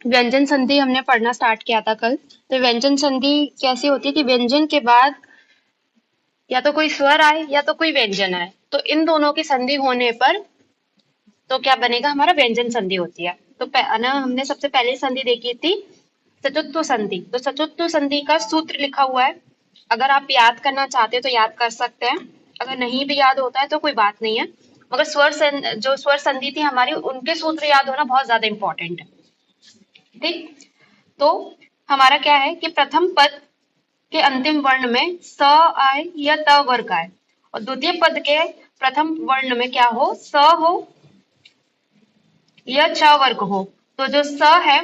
व्यंजन संधि हमने पढ़ना स्टार्ट किया था कल। तो व्यंजन संधि कैसी होती है कि व्यंजन के बाद या तो कोई स्वर आए या तो कोई व्यंजन आए, तो इन दोनों की संधि होने पर तो क्या बनेगा, हमारा व्यंजन संधि होती है। तो ना हमने सबसे पहले संधि देखी थी चतुत्व संधि। तो चतुत्व संधि का सूत्र लिखा हुआ है, अगर आप याद करना चाहते हैं तो याद कर सकते हैं, अगर नहीं भी याद होता है तो कोई बात नहीं है। मगर जो स्वर संधि थी हमारी, उनके सूत्र याद होना बहुत ज्यादा इंपॉर्टेंट है। ठीक, तो हमारा क्या है कि प्रथम पद के अंतिम वर्ण में स आए या त वर्ग आए, और द्वितीय पद के प्रथम वर्ण में क्या हो, स हो या च वर्ग हो। तो जो स है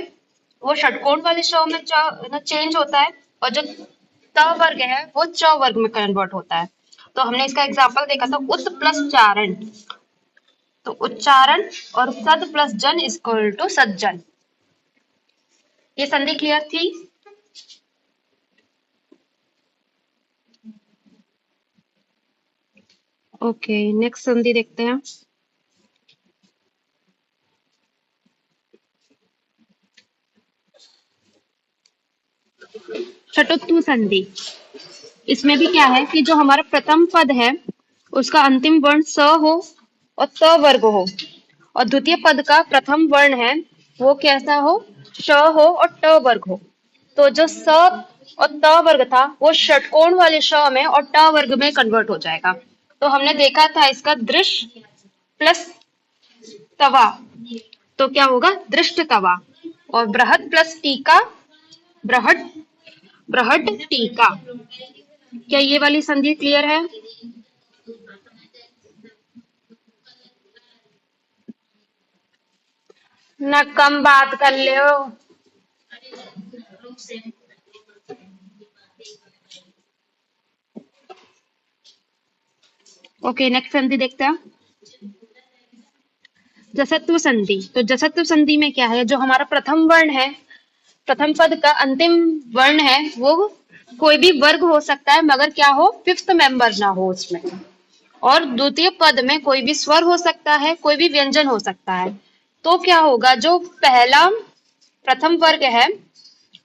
वो षटकोण वाले श में चेंज होता है, और जो त वर्ग है वो च वर्ग में कन्वर्ट होता है। तो हमने इसका एग्जाम्पल देखा था, उत प्लस चारण, तो उच्चारण, और सद प्लस जन इक्वल टू सज्जन। ये संधि क्लियर थी? ओके, नेक्स्ट संधि देखते हैं। षटोत्तम संधि। इसमें भी क्या है कि जो हमारा प्रथम पद है उसका अंतिम वर्ण स हो और त वर्ग हो, और द्वितीय पद का प्रथम वर्ण है वो कैसा हो, श हो और ट वर्ग हो। तो जो स और त वर्ग था वो षटकोण वाले श में और ट वर्ग में कन्वर्ट हो जाएगा। तो हमने देखा था इसका दृश्य प्लस तवा, तो क्या होगा, दृष्ट तवा। और बृहद प्लस टीका, बृहद बृहद टीका। क्या ये वाली संधि क्लियर है? न कम बात कर ले हो। ओके, नेक्स्ट संधि देखते हैं, जसत्व संधि। तो जसत्व संधि में क्या है, जो हमारा प्रथम वर्ण है, प्रथम पद का अंतिम वर्ण है वो कोई भी वर्ग हो सकता है, मगर क्या हो, फिफ्थ मेंबर ना हो उसमें। और द्वितीय पद में कोई भी स्वर हो सकता है, कोई भी व्यंजन हो सकता है। तो क्या होगा, जो पहला प्रथम वर्ग है,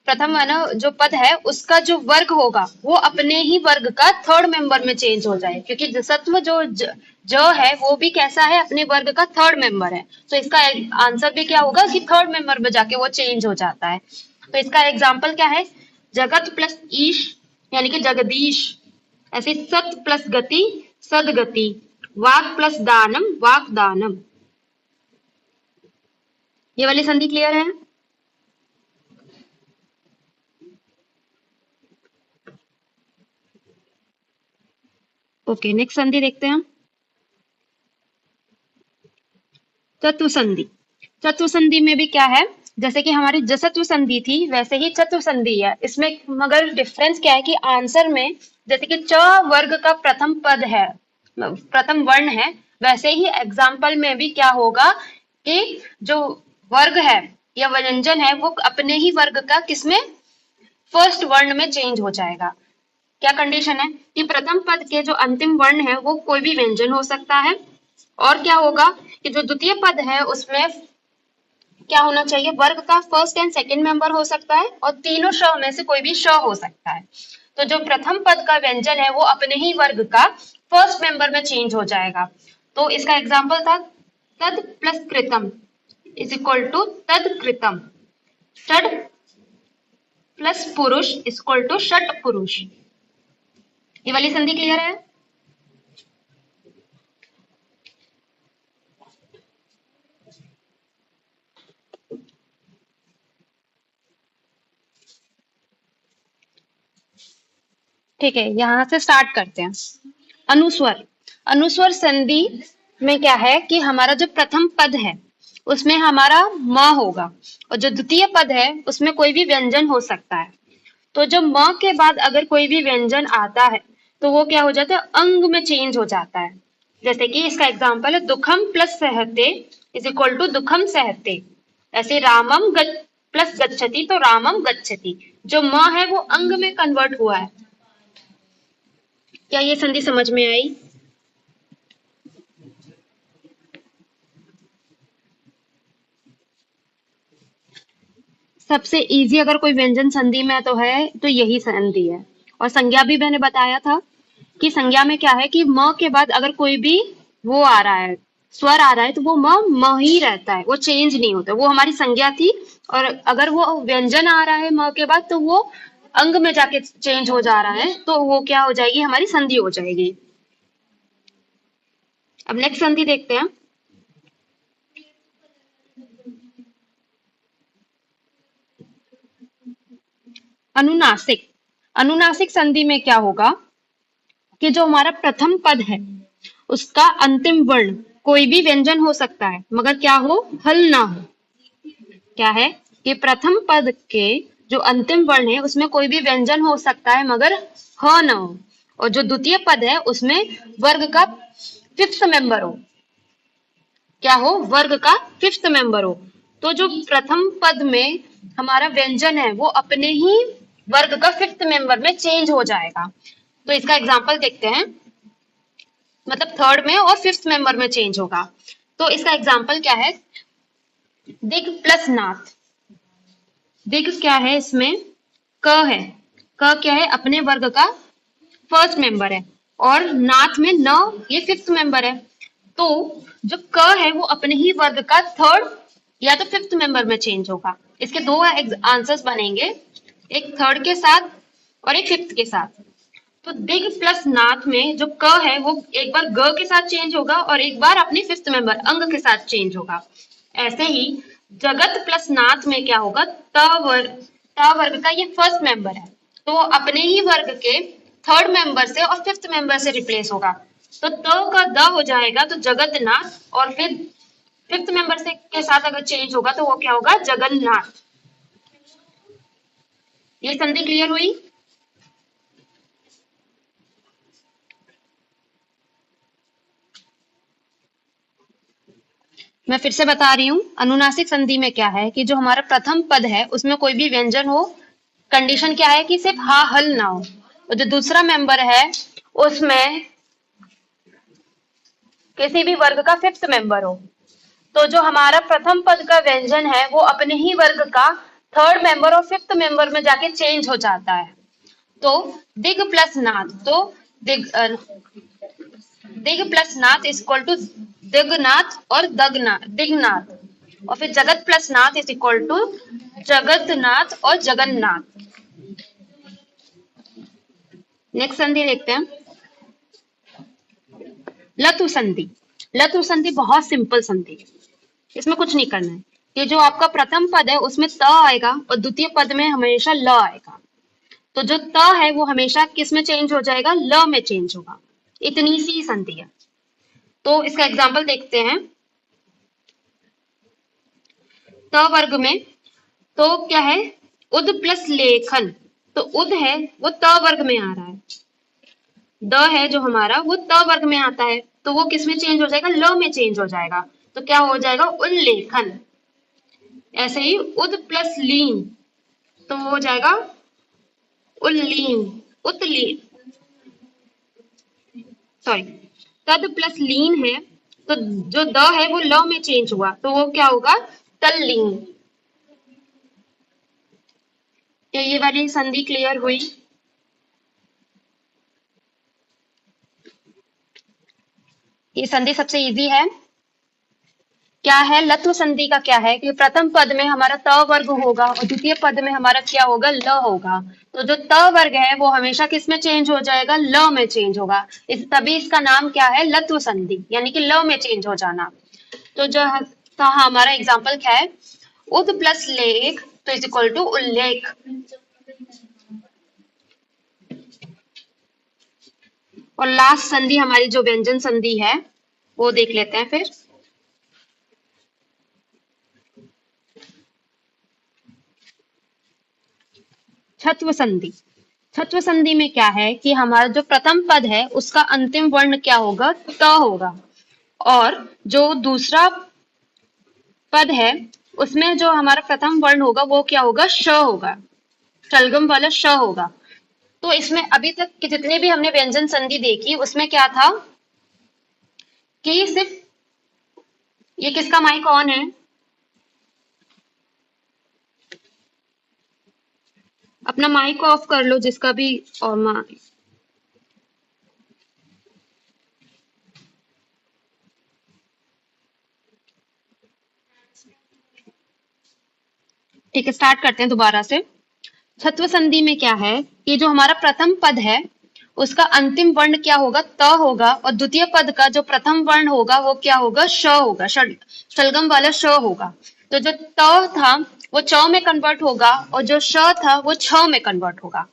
प्रथम है ना जो पद है, उसका जो वर्ग होगा वो अपने ही वर्ग का थर्ड मेंबर में चेंज हो जाए, क्योंकि जसत्व जो है वो भी कैसा है, अपने वर्ग का थर्ड मेंबर है। तो इसका आंसर भी क्या होगा कि थर्ड मेंबर में जाके वो चेंज हो जाता है। तो इसका एग्जाम्पल क्या है, जगत प्लस ईश यानी कि जगदीश। ऐसे सत प्लस गति, सदगति। वाक प्लस दानम, वाक दानम। ये वाली संधि क्लियर है? ओके, नेक्स्ट संधि देखते हैं, चतुर संधि। चतुर संधि में भी क्या है, जैसे कि हमारी जसत्व संधि थी वैसे ही चतुर संधि है। इसमें मगर डिफरेंस क्या है कि आंसर में जैसे कि च वर्ग का प्रथम पद है, प्रथम वर्ण है, वैसे ही एग्जाम्पल में भी क्या होगा कि जो वर्ग है या व्यंजन है वो अपने ही वर्ग का किसमें, फर्स्ट वर्ण में चेंज हो जाएगा। क्या कंडीशन है कि प्रथम पद के जो अंतिम वर्ण है वो कोई भी व्यंजन हो सकता है, और क्या होगा कि जो द्वितीय पद है उसमें क्या होना चाहिए, वर्ग का फर्स्ट एंड सेकंड मेंबर हो सकता है, और तीनों श में से कोई भी श हो सकता है। तो जो प्रथम पद का व्यंजन है वो अपने ही वर्ग का फर्स्ट मेंबर में चेंज हो जाएगा। तो इसका एग्जाम्पल था तद प्लस कृतम इज इक्वल टू तद कृतम। षड प्लस पुरुष इज इक्वल टू षट पुरुष। ये वाली संधि क्लियर है? ठीक है, यहां से स्टार्ट करते हैं। अनुस्वर। अनुस्वर संधि में क्या है कि हमारा जो प्रथम पद है उसमें हमारा म होगा, और जो द्वितीय पद है उसमें कोई भी व्यंजन हो सकता है। तो जब म के बाद अगर कोई भी व्यंजन आता है तो वो क्या हो जाता है, अंग में चेंज हो जाता है। जैसे कि इसका एग्जाम्पल है दुखम प्लस सहते इज इक्वल टू दुखम सहते। ऐसे रामम प्लस गच्छति तो रामम गच्छति। जो म है वो अंग में कन्वर्ट हुआ है। क्या ये संधि समझ में आई? सबसे इजी अगर कोई व्यंजन संधि में तो है तो यही संधि है। और संज्ञा भी मैंने बताया था कि संज्ञा में क्या है कि म के बाद अगर कोई भी वो आ रहा है, स्वर आ रहा है, तो वो म ही रहता है, वो चेंज नहीं होता। वो हमारी संज्ञा थी। और अगर वो व्यंजन आ रहा है म के बाद तो वो अंग में जाके चेंज हो जा रहा है, तो वो क्या हो जाएगी, हमारी संधि हो जाएगी। अब नेक्स्ट संधि देखते हैं। अनुनासिक। अनुनासिक संधि में क्या होगा कि जो हमारा प्रथम पद है उसका अंतिम वर्ण कोई भी व्यंजन हो सकता है मगर क्या हो, हल ना हो। क्या है कि प्रथम पद के जो अंतिम वर्ण है उसमें कोई भी व्यंजन हो सकता है मगर ह ना हो। और जो द्वितीय पद है उसमें वर्ग का फिफ्थ मेंबर हो। क्या हो, वर्ग का फिफ्थ मेंबर हो। तो जो प्रथम पद में हमारा व्यंजन है वो अपने ही वर्ग का फिफ्थ मेंबर में चेंज हो जाएगा। तो इसका एग्जांपल देखते हैं, मतलब थर्ड में और फिफ्थ मेंबर में चेंज होगा। तो इसका एग्जांपल क्या है, दिग प्लस नाथ। दिग क्या है, इसमें क है। क क्या है, अपने वर्ग का फर्स्ट मेंबर है। और नाथ में न, ये फिफ्थ मेंबर है। तो जो क है वो अपने ही वर्ग का थर्ड या तो फिफ्थ मेंबर में चेंज होगा। इसके दो आंसर्स बनेंगे, एक थर्ड के साथ और एक फिफ्थ के साथ। तो दिग प्लस नाथ में जो क है वो एक बार ग के साथ चेंज होगा और एक बार अपने फिफ्थ मेंबर अंग के साथ चेंज होगा। ऐसे ही जगत प्लस नाथ में क्या होगा, त वर्ग का ये फर्स्ट मेंबर है, तो वो अपने ही वर्ग के थर्ड मेंबर से और फिफ्थ मेंबर से रिप्लेस होगा। तो त का द हो जाएगा तो जगन्नाथ, और फिर फिफ्थ मेंबर से के साथ अगर चेंज होगा तो वो क्या होगा, जगन्नाथ। ये संधि क्लियर हुई। मैं फिर से बता रही हूँ, अनुनासिक संधि में क्या है कि जो हमारा प्रथम पद है उसमें कोई भी व्यंजन हो, कंडीशन क्या है कि सिर्फ हा हल ना हो। और जो दूसरा मेंबर है उसमें किसी भी वर्ग का फिफ्थ मेंबर हो। तो जो हमारा प्रथम पद का व्यंजन है वो अपने ही वर्ग का थर्ड मेंबर और फिफ्थ मेंबर में जाके चेंज हो जाता है। तो दिग प्लस नाथ, तो दिग दिग प्लस नाथ इज इक्वल टू दिगनाथ और दगनाथ, दिगनाथ। और फिर जगत प्लस नाथ इज इक्वल टू जगतनाथ और जगन्नाथ। नेक्स्ट संधि देखते हैं, लतु संधि। लतु संधि बहुत सिंपल संधि है, इसमें कुछ नहीं करना है। ये जो आपका प्रथम पद है उसमें त आएगा और द्वितीय पद में हमेशा ल आएगा। तो जो त है वो हमेशा किस में चेंज हो जाएगा, ल में चेंज होगा। इतनी सी संधि है। तो इसका एग्जाम्पल देखते हैं, त वर्ग में तो क्या है, उद प्लस लेखन। तो उद है वो त वर्ग में आ रहा है, द है जो हमारा वो त वर्ग में आता है, तो वो किस में चेंज हो जाएगा, ल में चेंज हो जाएगा। तो क्या हो जाएगा, उल्लेखन। ऐसे ही उद प्लस लीन तो हो जाएगा उल्लीन, उत्लीन। सॉरी, तद प्लस लीन है तो जो द है वो ल में चेंज हुआ तो वो क्या होगा, तल्लीन। क्या ये वाली संधि क्लियर हुई। ये संधि सबसे इजी है। क्या है, लत्व संधि का क्या है कि प्रथम पद में हमारा त वर्ग होगा और द्वितीय पद में हमारा क्या होगा, ल होगा। तो जो त वर्ग है वो हमेशा किस में चेंज हो जाएगा, ल में चेंज होगा। तभी इसका नाम क्या है, लत्व संधि, यानी कि ल में चेंज हो जाना। तो जो तो हमारा एग्जाम्पल क्या है, उद प्लस लेख तो इज इक्वल टू उल्लेख। और लास्ट संधि हमारी जो व्यंजन संधि है वो देख लेते हैं फिर। छत्व संधि। छत्व संधि में क्या है कि हमारा जो प्रथम पद है उसका अंतिम वर्ण क्या होगा, त होगा। और जो दूसरा पद है उसमें जो हमारा प्रथम वर्ण होगा वो क्या होगा, श होगा, शलगम वाला श होगा। तो इसमें अभी तक की जितने भी हमने व्यंजन संधि देखी उसमें क्या था कि सिर्फ, ये किसका माइक ऑन है, अपना माइक ऑफ कर लो जिसका भी। और ठीक है, स्टार्ट करते हैं दोबारा से। छत्व संधि में क्या है कि जो हमारा प्रथम पद है उसका अंतिम वर्ण क्या होगा, त होगा, और द्वितीय पद का जो प्रथम वर्ण होगा वो क्या होगा, श होगा, शलगम वाला श होगा। तो जो त था वो च में कन्वर्ट होगा और जो श था वो छ में कन्वर्ट होगा।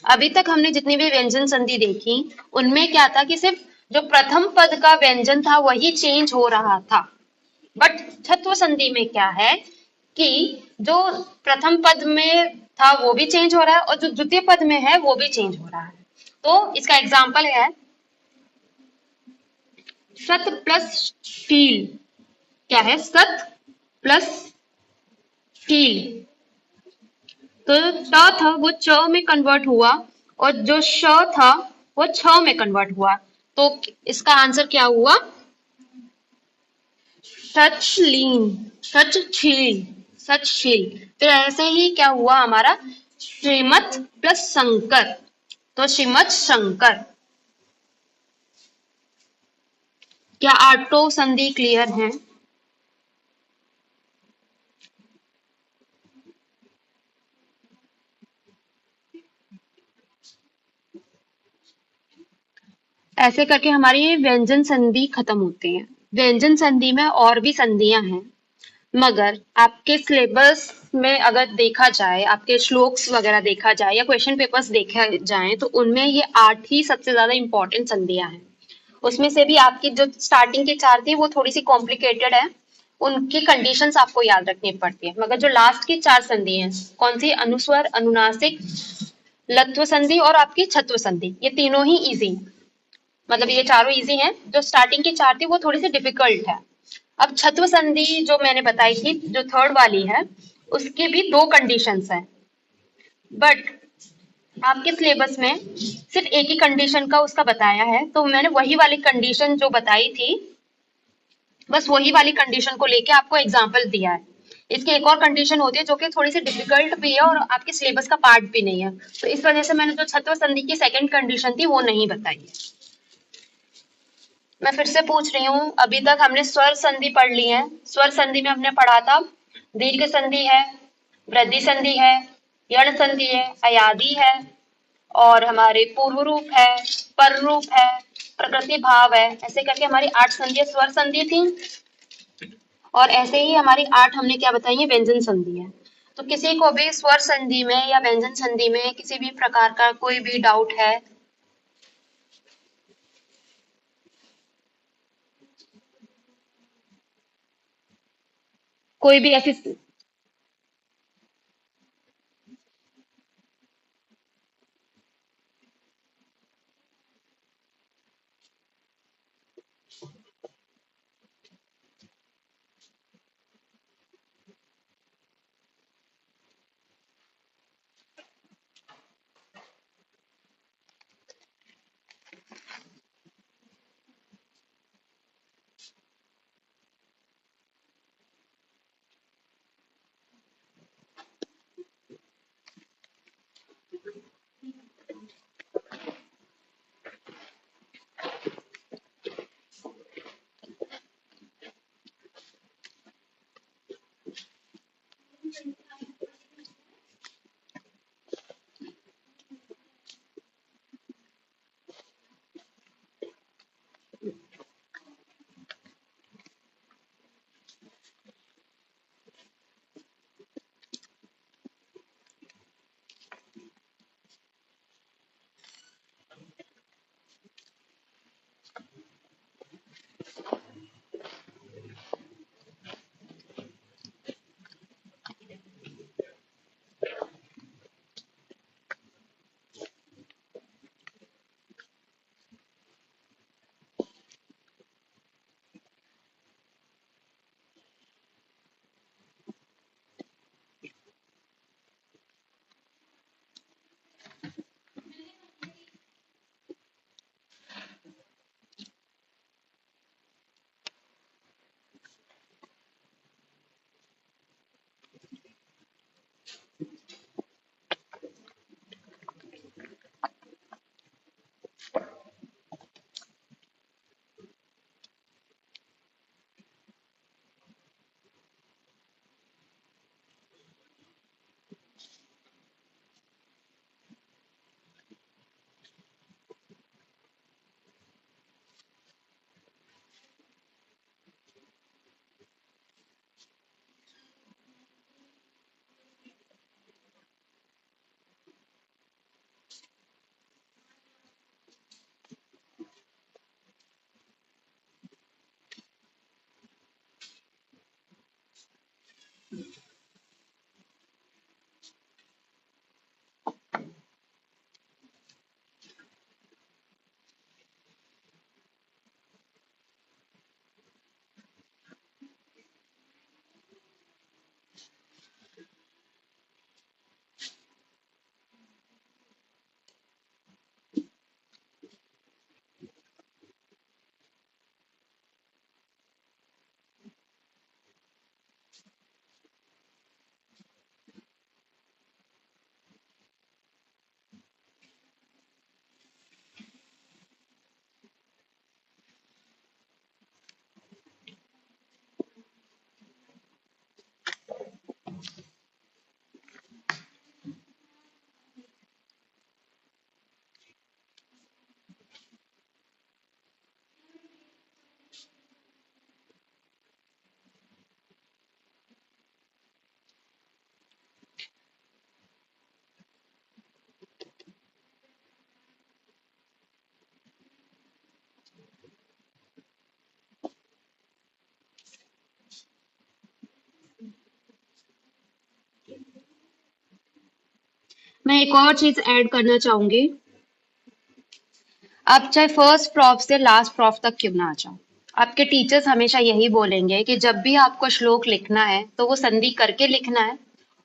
अभी तक हमने जितनी भी व्यंजन संधि देखी उनमें क्या था कि सिर्फ जो प्रथम पद का व्यंजन था वही चेंज हो रहा था। बट छत्व संधि में क्या है कि जो प्रथम पद में था वो भी चेंज हो रहा है और जो द्वितीय पद में है वो भी चेंज हो रहा है। तो इसका एग्जाम्पल है सत प्लस शील। क्या है, सत प्लस शील। तो ट था वो च में कन्वर्ट हुआ और जो श था वो छ में कन्वर्ट हुआ। तो इसका आंसर क्या हुआ, सचलीन, सचशील, सचशील। फिर ऐसे ही क्या हुआ हमारा, श्रीमत प्लस शंकर। तो श्रीमत शंकर। क्या आठों संधि क्लियर है? ऐसे करके हमारी ये व्यंजन संधि खत्म होती है। व्यंजन संधि में और भी संधियां हैं, मगर आपके सिलेबस में अगर देखा जाए, आपके श्लोक्स वगैरह देखा जाए या क्वेश्चन पेपर्स देखा जाए तो उनमें ये 8 ही सबसे ज्यादा इंपॉर्टेंट संधियां हैं। उसमें से भी आपकी जो स्टार्टिंग की 4 थी वो थोड़ी सी कॉम्प्लिकेटेड है, उनकी कंडीशंस आपको याद रखनी पड़ती है। मगर जो लास्ट की 4 संधि हैं, कौन सी, अनुस्वर, अनुनासिक, लत्व संधि और आपकी छत्व संधि, ये तीनों ही इजी, मतलब ये चारों इजी हैं। जो स्टार्टिंग की 4 थी वो थोड़ी सी डिफिकल्ट है। अब छत्व संधि जो मैंने बताई थी, जो थर्ड वाली है, उसकी भी 2 कंडीशंस हैं। बट आपके सिलेबस में सिर्फ एक ही कंडीशन का उसका बताया है, तो मैंने वही वाली कंडीशन जो बताई थी, बस वही वाली कंडीशन को लेके आपको एग्जाम्पल दिया है। इसकी एक और कंडीशन होती है जो कि थोड़ी सी डिफिकल्ट भी है और आपके सिलेबस का पार्ट भी नहीं है, तो इस वजह से मैंने जो छत्व संधि की सेकंड कंडीशन थी वो नहीं बताई है। मैं फिर से पूछ रही हूँ, अभी तक हमने स्वर संधि पढ़ ली है। स्वर संधि में हमने पढ़ा था दीर्घ संधि है, वृद्धि संधि है, यण संधि है, अयादि है, और हमारे पूर्व रूप है, पर रूप है, प्रकृति भाव है। ऐसे करके हमारी 8 संधियां स्वर संधि थी और ऐसे ही हमारी 8 हमने क्या बताई है, व्यंजन संधि है। तो किसी को भी स्वर संधि में या व्यंजन संधि में किसी भी प्रकार का कोई भी डाउट है? कोई भी ऐसी, मैं एक और चीज ऐड करना चाहूंगी। आप चाहे फर्स्ट प्रॉफ से लास्ट प्रॉफ तक क्यों ना आ जाओ, आपके टीचर्स हमेशा यही बोलेंगे कि जब भी आपको श्लोक लिखना है तो वो संधि करके लिखना है,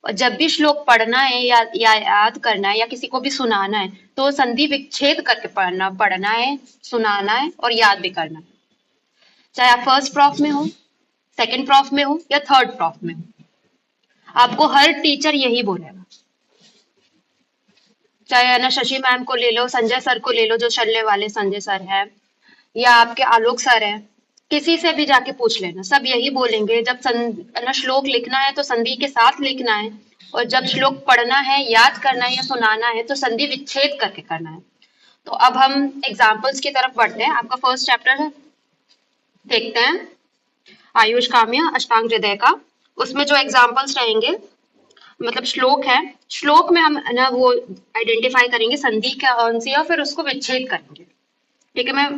और जब भी श्लोक पढ़ना है या याद करना है या किसी को भी सुनाना है तो वो संधि विच्छेद करके पढ़ना है, सुनाना है और याद भी करना है। चाहे आप फर्स्ट प्रॉफ में हो, सेकंड प्रॉफ में हो या थर्ड प्रॉफ में हो, आपको हर टीचर यही बोलेगा। चाहे है ना शशि मैम को ले लो, संजय सर को ले लो जो शल्य वाले संजय सर हैं, या आपके आलोक सर हैं, किसी से भी जाके पूछ लेना, सब यही बोलेंगे जब है ना श्लोक लिखना है तो संधि के साथ लिखना है, और जब श्लोक पढ़ना है, याद करना है या सुनाना है तो संधि विच्छेद करके करना है। तो अब हम एग्जाम्पल्स की तरफ बढ़ते हैं। आपका फर्स्ट चैप्टर देखते हैं, आयुष काम्य अष्टांग हृदय का। उसमें जो एग्जाम्पल्स रहेंगे, मतलब श्लोक है, श्लोक में हम ना वो आइडेंटिफाई करेंगे संधि क्या कौन सी है और फिर उसको विच्छेद करेंगे। ठीक है, मैं